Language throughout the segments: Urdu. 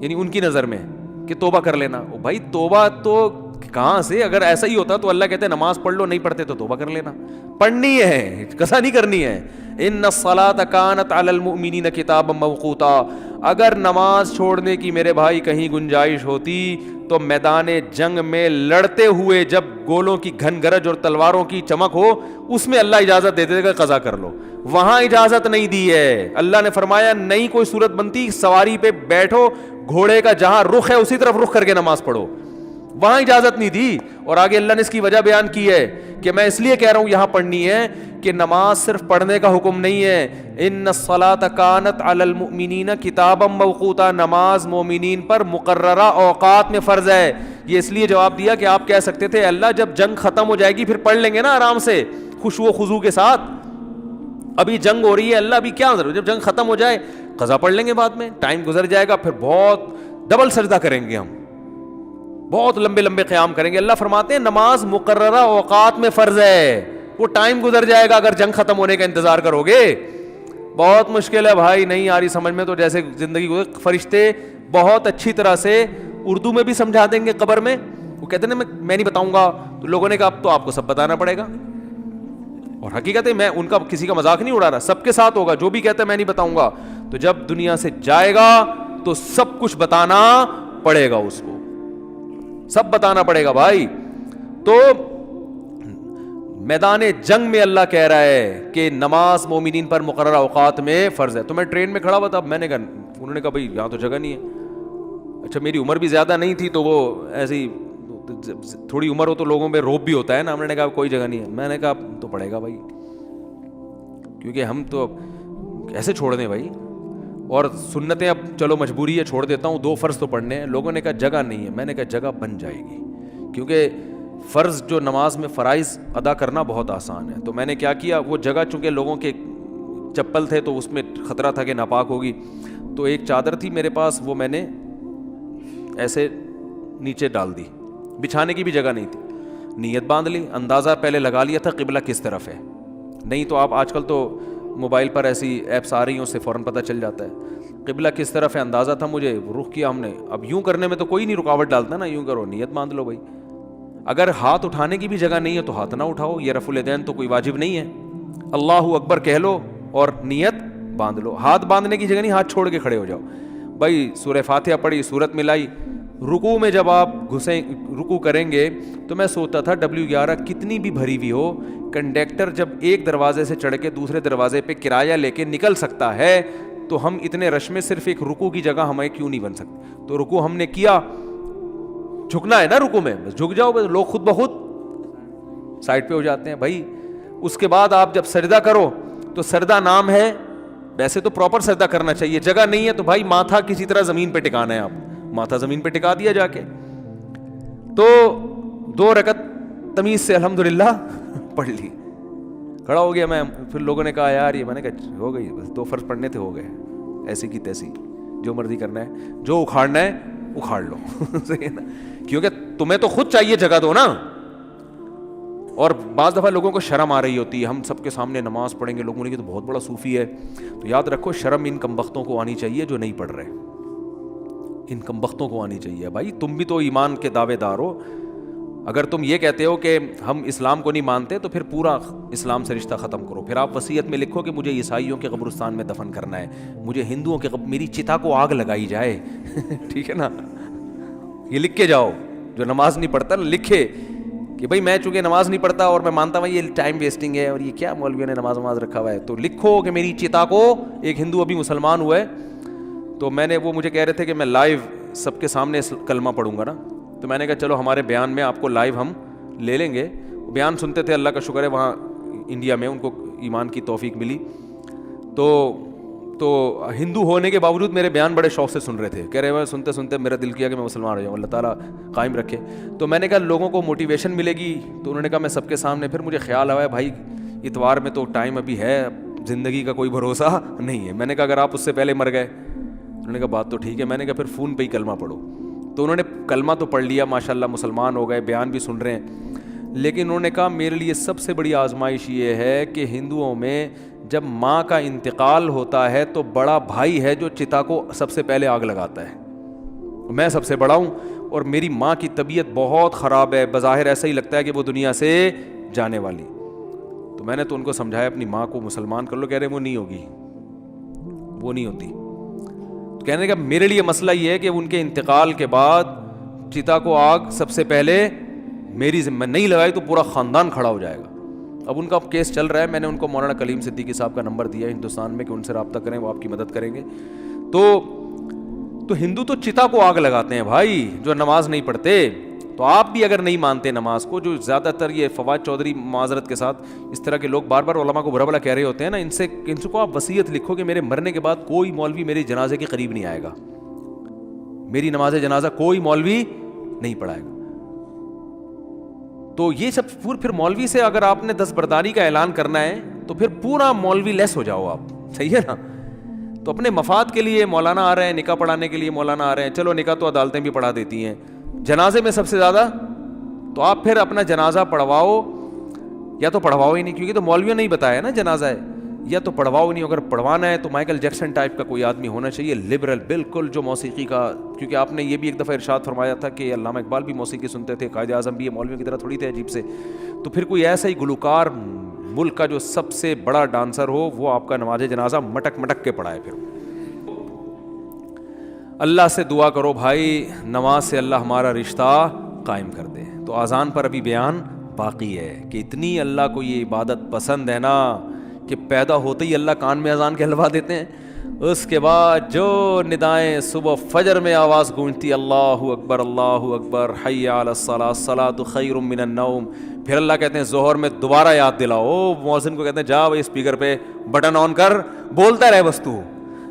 یعنی ان کی نظر میں کہ توبہ کر لینا. بھائی توبہ تو کہاں سے؟ اگر ایسا ہی ہوتا تو اللہ کہتے نماز پڑھ لو, نہیں پڑھتے تو توبہ کر لینا. پڑھنی ہے, قضا نہیں کرنی ہے. ان الصلاۃ کانت علی المؤمنین کتابا موقوتا. اگر نماز چھوڑنے کی میرے بھائی کہیں گنجائش ہوتی تو میدان جنگ میں لڑتے ہوئے جب گولوں کی گھن گرج اور تلواروں کی چمک ہو اس میں اللہ اجازت دے دے گا قضا کر لو. وہاں اجازت نہیں دی ہے. اللہ نے فرمایا نہیں کوئی صورت بنتی, سواری پہ بیٹھو, گھوڑے کا جہاں رخ ہے اسی طرف رخ کر کے نماز پڑھو. وہاں اجازت نہیں دی. اور آگے اللہ نے اس کی وجہ بیان کی ہے کہ میں اس لیے کہہ رہا ہوں یہاں پڑھنی ہے کہ نماز صرف پڑھنے کا حکم نہیں ہے. ان الصلاۃ کانت علی المؤمنین کتابا موقوتا. نماز مومنین پر مقررہ اوقات میں فرض ہے. یہ اس لیے جواب دیا کہ آپ کہہ سکتے تھے اللہ جب جنگ ختم ہو جائے گی پھر پڑھ لیں گے نا آرام سے خشوع و خضوع کے ساتھ. ابھی جنگ ہو رہی ہے, اللہ ابھی کیا ضرورت, جب جنگ ختم ہو جائے قضا پڑھ لیں گے بعد میں, ٹائم گزر جائے گا, پھر بہت ڈبل سجدہ کریں گے ہم, بہت لمبے لمبے قیام کریں گے. اللہ فرماتے ہیں نماز مقررہ اوقات میں فرض ہے, وہ ٹائم گزر جائے گا اگر جنگ ختم ہونے کا انتظار کرو گے. بہت مشکل ہے بھائی, نہیں آ رہی سمجھ میں تو جیسے زندگی کو فرشتے بہت اچھی طرح سے اردو میں بھی سمجھا دیں گے قبر میں. وہ کہتے ہیں نا میں نہیں بتاؤں گا, تو لوگوں نے کہا اب تو آپ کو سب بتانا پڑے گا. اور حقیقت ہے میں ان کا کسی کا مذاق نہیں اڑا رہا, سب کے ساتھ ہوگا. جو بھی کہتا ہے میں نہیں بتاؤں گا تو جب دنیا سے جائے گا تو سب کچھ بتانا پڑے گا, اس کو سب بتانا پڑے گا بھائی. تو میدان جنگ میں اللہ کہہ رہا ہے کہ نماز مومنین پر مقررہ اوقات میں فرض ہے. تو میں ٹرین میں کھڑا ہوا تھا, میں نے کہا, انہوں نے کہا بھائی یہاں تو جگہ نہیں ہے. اچھا میری عمر بھی زیادہ نہیں تھی تو وہ ایسی تھوڑی عمر ہو تو لوگوں میں روب بھی ہوتا ہے نا. ہم نے کہا کوئی جگہ نہیں ہے. میں نے کہا تو پڑے گا بھائی, کیونکہ ہم تو کیسے چھوڑ دیں بھائی, اور سنتیں اب چلو مجبوری ہے چھوڑ دیتا ہوں, 2 فرض تو پڑھنے ہیں. لوگوں نے کہا جگہ نہیں ہے. میں نے کہا جگہ بن جائے گی, کیونکہ فرض جو نماز میں فرائض ادا کرنا بہت آسان ہے. تو میں نے کیا کیا, وہ جگہ چونکہ لوگوں کے چپل تھے تو اس میں خطرہ تھا کہ ناپاک ہوگی, تو ایک چادر تھی میرے پاس, وہ میں نے ایسے نیچے ڈال دی, بچھانے کی بھی جگہ نہیں تھی. نیت باندھ لی, اندازہ پہلے لگا لیا تھا قبلہ کس طرف ہے. نہیں تو آپ آج کل تو موبائل پر ایسی ایپس آ رہی ہیں, اس سے فوراً پتہ چل جاتا ہے قبلہ کس طرف ہے. اندازہ تھا مجھے, رخ کیا ہم نے. اب یوں کرنے میں تو کوئی نہیں رکاوٹ ڈالتا نا, یوں کرو, نیت باندھ لو بھائی. اگر ہاتھ اٹھانے کی بھی جگہ نہیں ہے تو ہاتھ نہ اٹھاؤ, یہ رفع الیدین تو کوئی واجب نہیں ہے. اللہ اکبر کہہ لو اور نیت باندھ لو. ہاتھ باندھنے کی جگہ نہیں, ہاتھ چھوڑ کے کھڑے ہو جاؤ بھائی. سورہ فاتحہ پڑھی, سورت ملائی. رکوع میں جب آپ رکوع کریں گے تو میں سوچتا تھا W11 کتنی بھی بھری ہوئی ہو, کنڈکٹر جب ایک دروازے سے چڑھ کے دوسرے دروازے پہ کرایہ لے کے نکل سکتا ہے تو ہم اتنے رش میں صرف ایک رکوع کی جگہ ہمیں کیوں نہیں بن سکتی. تو رکوع ہم نے کیا, جھکنا ہے نا رکوع میں, بس جھک جاؤ, بس لوگ خود بخود سائڈ پہ ہو جاتے ہیں بھائی. اس کے بعد آپ جب سجدہ کرو تو سجدہ نام ہے, ویسے تو پراپر سجدہ کرنا چاہیے, جگہ نہیں ہے تو بھائی ماتھا کسی طرح زمین پہ ٹکانا ہے. آپ ماتھا زمین پہ ٹکا دیا جا کے, تو 2 رکعت تمیز سے الحمدللہ پڑھ لی, کھڑا ہو گیا میں. پھر لوگوں نے کہا یار یہ, میں نے کہا ہو گئی, بس 2 فرض پڑھنے تھے, ہو گئے, ایسی کی تیسی, جو مرضی کرنا ہے, جو اکھاڑنا ہے اکھاڑ لو. کیونکہ تمہیں تو خود چاہیے جگہ دو نا. اور بعض دفعہ لوگوں کو شرم آ رہی ہوتی ہے, ہم سب کے سامنے نماز پڑھیں گے, لوگوں نے کہ تو بہت بڑا صوفی ہے. تو یاد رکھو شرم ان کمبختوں کو آنی چاہیے جو نہیں پڑھ رہے, ان کمبختوں کو آنی چاہیے. بھائی تم بھی تو ایمان کے دعوے دار ہو. اگر تم یہ کہتے ہو کہ ہم اسلام کو نہیں مانتے تو پھر پورا اسلام سے رشتہ ختم کرو. پھر آپ وصیت میں لکھو کہ مجھے عیسائیوں کے قبرستان میں دفن کرنا ہے, مجھے ہندوؤں کے میری چتا کو آگ لگائی جائے. ٹھیک ہے نا, یہ لکھ کے جاؤ. جو نماز نہیں پڑھتا لکھے کہ بھائی میں چونکہ نماز نہیں پڑھتا اور میں مانتا ہوں یہ ٹائم ویسٹنگ ہے اور یہ کیا مولویوں نے نماز رکھا ہوا ہے, تو لکھو کہ میری چتا کو, ایک ہندو ابھی مسلمان ہوا ہے تو میں نے, وہ مجھے کہہ رہے تھے کہ میں لائیو سب کے سامنے کلمہ پڑھوں گا نا, تو میں نے کہا چلو ہمارے بیان میں آپ کو لائیو ہم لے لیں گے. بیان سنتے تھے, اللہ کا شکر ہے وہاں انڈیا میں ان کو ایمان کی توفیق ملی, تو ہندو ہونے کے باوجود میرے بیان بڑے شوق سے سن رہے تھے. کہہ رہے ہیں سنتے سنتے میرا دل کیا کہ میں مسلمان ہو جاؤں, اللہ تعالیٰ قائم رکھے. تو میں نے کہا لوگوں کو موٹیویشن ملے گی, تو انہوں نے کہا میں سب کے سامنے. پھر مجھے خیال آیا بھائی اتوار میں تو ٹائم ابھی ہے, زندگی کا کوئی بھروسہ نہیں ہے. میں نے کہا اگر آپ اس سے پہلے مر گئے, انہوں نے کہا بات تو ٹھیک ہے. میں نے کہا پھر فون پہ ہی کلمہ پڑھو. تو انہوں نے کلمہ تو پڑھ لیا ماشاءاللہ, مسلمان ہو گئے, بیان بھی سن رہے ہیں. لیکن انہوں نے کہا میرے لیے سب سے بڑی آزمائش یہ ہے کہ ہندوؤں میں جب ماں کا انتقال ہوتا ہے تو بڑا بھائی ہے جو چتا کو سب سے پہلے آگ لگاتا ہے. میں سب سے بڑا ہوں اور میری ماں کی طبیعت بہت خراب ہے, بظاہر ایسا ہی لگتا ہے کہ وہ دنیا سے جانے والی. تو میں نے تو ان کو سمجھایا اپنی ماں کو مسلمان کر لو. کہہ رہے وہ نہیں ہوگی, وہ نہیں ہوتی. تو کہنے کا میرے لیے مسئلہ یہ ہے کہ ان کے انتقال کے بعد چتا کو آگ سب سے پہلے میری ذمہ نہیں لگائی تو پورا خاندان کھڑا ہو جائے گا. اب ان کا کیس چل رہا ہے, میں نے ان کو مولانا کلیم صدیقی صاحب کا نمبر دیا ہے ہندوستان میں کہ ان سے رابطہ کریں, وہ آپ کی مدد کریں گے. تو ہندو تو چتا کو آگ لگاتے ہیں بھائی, جو نماز نہیں پڑھتے. تو آپ بھی اگر نہیں مانتے نماز کو, جو زیادہ تر یہ فواد چودھری معذرت کے ساتھ اس طرح کے لوگ بار بار علماء کو برا بھلا کہہ رہے ہوتے ہیں نا, ان سے کو آپ وصیت لکھو کہ میرے مرنے کے بعد کوئی مولوی میرے جنازے کے قریب نہیں آئے گا, میری نماز جنازہ کوئی مولوی نہیں پڑھائے گا. تو یہ سب پھر مولوی سے اگر آپ نے دستبرداری کا اعلان کرنا ہے تو پھر پورا مولوی لیس ہو جاؤ آپ, صحیح ہے نا. تو اپنے مفاد کے لیے مولانا آ رہے ہیں, نکاح پڑھانے کے لیے مولانا آ رہے ہیں, چلو نکاح تو عدالتیں بھی پڑھا دیتی ہیں, جنازے میں سب سے زیادہ تو آپ پھر اپنا جنازہ پڑھواؤ یا تو پڑھواؤ ہی نہیں, کیونکہ تو مولویوں نے ہی بتایا نا جنازہ ہے, یا تو پڑھواؤ نہیں. اگر پڑھوانا ہے تو مائیکل جیکسن ٹائپ کا کوئی آدمی ہونا چاہیے, لبرل بالکل, جو موسیقی کا, کیونکہ آپ نے یہ بھی ایک دفعہ ارشاد فرمایا تھا کہ علامہ اقبال بھی موسیقی سنتے تھے, قائد اعظم بھی, مولویوں کی طرح تھوڑی تھے عجیب سے. تو پھر کوئی ایسا ہی گلوکار ملک کا جو سب سے بڑا ڈانسر ہو, وہ آپ کا نماز جنازہ مٹک مٹک کے پڑھائے. پھر اللہ سے دعا کرو بھائی, نماز سے اللہ ہمارا رشتہ قائم کر دے. تو اذان پر ابھی بیان باقی ہے کہ اتنی اللہ کو یہ عبادت پسند ہے نا کہ پیدا ہوتے ہی اللہ کان میں اذان کہلوا دیتے ہیں. اس کے بعد جو ندائیں صبح فجر میں آواز گونجتی, اللہ اکبر حی علی الصلاۃ الصلاۃ خیر من النوم, پھر اللہ کہتے ہیں ظہر میں دوبارہ یاد دلاؤ. مؤذن کو کہتے ہیں جا بھائی اسپیکر پہ بٹن آن کر, بولتا رہے بس تو.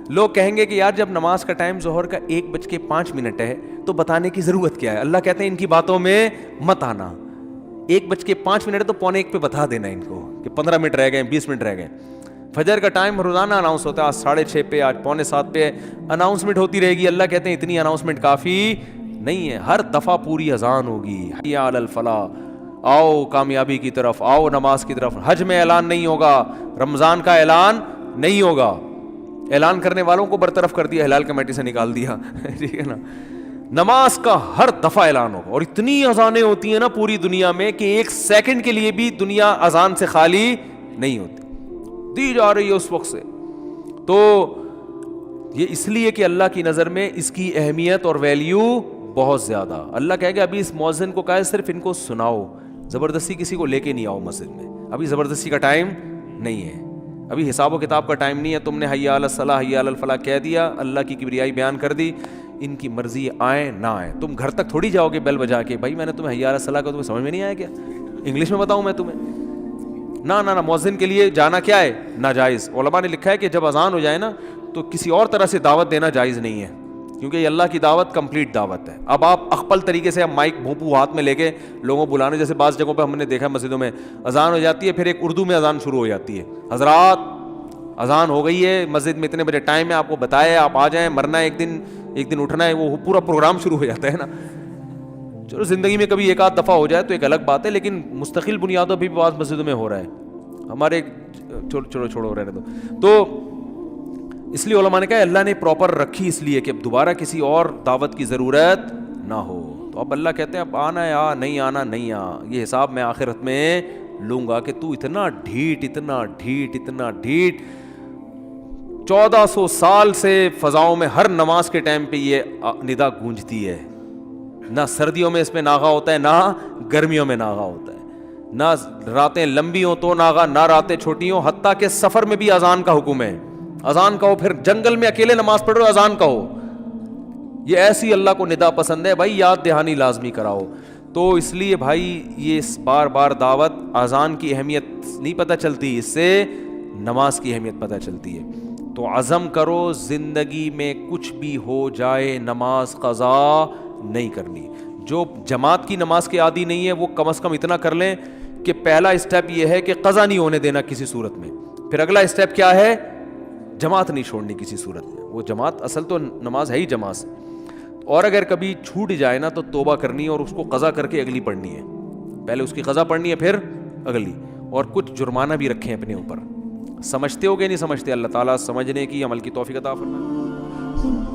لوگ کہیں گے کہ یار جب نماز کا ٹائم ظہر کا 1:05 ہے تو بتانے کی ضرورت کیا ہے. اللہ کہتے ہیں ان کی باتوں میں مت آنا, 1:05 ہے تو 1:45 پہ بتا دینا ان کو کہ 15 منٹ رہ گئے, 20 منٹ رہ گئے. فجر کا ٹائم روزانہ اناؤنس ہوتا ہے, آج 6:30 پہ, آج 6:45 پہ اناؤنسمنٹ ہوتی رہے گی. اللہ کہتے ہیں اتنی اناؤنسمنٹ کافی نہیں ہے, ہر دفعہ پوری اذان ہوگی, حی علی الفلاح, آؤ کامیابی کی طرف, آؤ نماز کی طرف. حج میں اعلان نہیں ہوگا, رمضان کا اعلان نہیں ہوگا, اعلان کرنے والوں کو برطرف کر دیا, ہلال کمیٹی سے نکال دیا, ٹھیک ہے نا. نماز کا ہر دفعہ اعلان ہوگا, اور اتنی اذانیں ہوتی ہیں نا پوری دنیا میں کہ ایک سیکنڈ کے لیے بھی دنیا اذان سے خالی نہیں ہوتی, دی جا رہی ہے اس وقت سے. تو یہ اس لیے کہ اللہ کی نظر میں اس کی اہمیت اور ویلیو بہت زیادہ. اللہ کہے گا ابھی اس مؤذن کو کہا ہے صرف ان کو سناؤ, زبردستی کسی کو لے کے نہیں آؤ مسجد میں, ابھی زبردستی کا ٹائم نہیں ہے, ابھی حساب و کتاب کا ٹائم نہیں ہے. تم نے حی علی الصلاح حی علی الفلاح کہہ دیا, اللہ کی کبریائی بیان کر دی, ان کی مرضی آئے نہ آئے. تم گھر تک تھوڑی جاؤ گے بیل بجا کے, بھائی میں نے تمہیں حی علی الصلاح کا, تمہیں سمجھ میں نہیں آیا کیا, انگلش میں بتاؤں میں تمہیں؟ نہ مؤذن کے لیے جانا کیا ہے, ناجائز. علماء نے لکھا ہے کہ جب اذان ہو جائے نا تو کسی اور طرح سے دعوت دینا جائز نہیں ہے, کیونکہ یہ اللہ کی دعوت کمپلیٹ دعوت ہے. اب آپ اخپل طریقے سے مائک بھونپو ہاتھ میں لے کے لوگوں بلانے, جیسے بعض جگہوں پہ ہم نے دیکھا مسجدوں میں اذان ہو جاتی ہے, پھر ایک اردو میں اذان شروع ہو جاتی ہے, حضرات اذان ہو گئی ہے, مسجد میں اتنے بجے ٹائم ہے, آپ کو بتایا آپ آ جائیں, مرنا ہے ایک دن اٹھنا ہے, وہ پورا پروگرام شروع ہو جاتا ہے نا. چلو زندگی میں کبھی ایک آدھ دفعہ ہو جائے تو ایک الگ بات ہے, لیکن مستقل بنیادوں پہ بھی بعض مسجدوں میں ہو رہا ہے. ہمارے چھوڑو رہنے دو. تو اس لیے علماء نے کہا اللہ نے پراپر رکھی اس لیے کہ اب دوبارہ کسی اور دعوت کی ضرورت نہ ہو. تو اب اللہ کہتے ہیں اب آنا ہے آ, نہیں آنا نہیں آ, یہ حساب میں آخرت میں لوں گا کہ تو اتنا ڈھیٹ 1400 سال سے فضاؤں میں ہر نماز کے ٹائم پہ یہ ندا گونجتی ہے. نہ سردیوں میں اس میں ناغا ہوتا ہے, نہ گرمیوں میں ناغا ہوتا ہے, نہ راتیں لمبی ہوں تو ناغا, نہ راتیں چھوٹی ہوں, حتیٰ کہ سفر میں بھی اذان کا حکم ہے. اذان کہو, پھر جنگل میں اکیلے نماز پڑھ رہے ہو اذان کہو. یہ ایسی اللہ کو ندا پسند ہے بھائی, یاد دہانی لازمی کراؤ. تو اس لیے بھائی یہ بار بار دعوت, اذان کی اہمیت نہیں پتہ چلتی, اس سے نماز کی اہمیت پتہ چلتی ہے. تو عزم کرو زندگی میں کچھ بھی ہو جائے نماز قضا نہیں کرنی. جو جماعت کی نماز کے عادی نہیں ہے وہ کم از کم اتنا کر لیں کہ پہلا اسٹیپ یہ ہے کہ قضا نہیں ہونے دینا کسی صورت میں. پھر اگلا اسٹیپ کیا ہے, جماعت نہیں چھوڑنی کسی صورت میں. وہ جماعت اصل تو نماز ہے ہی جماعت سے, اور اگر کبھی چھوٹ جائے نا تو توبہ کرنی ہے اور اس کو قضا کر کے اگلی پڑھنی ہے. پہلے اس کی قضا پڑھنی ہے پھر اگلی, اور کچھ جرمانہ بھی رکھیں اپنے اوپر. سمجھتے ہو کہ نہیں سمجھتے؟ اللہ تعالیٰ سمجھنے کی عمل کی توفیق عطا فرمائے.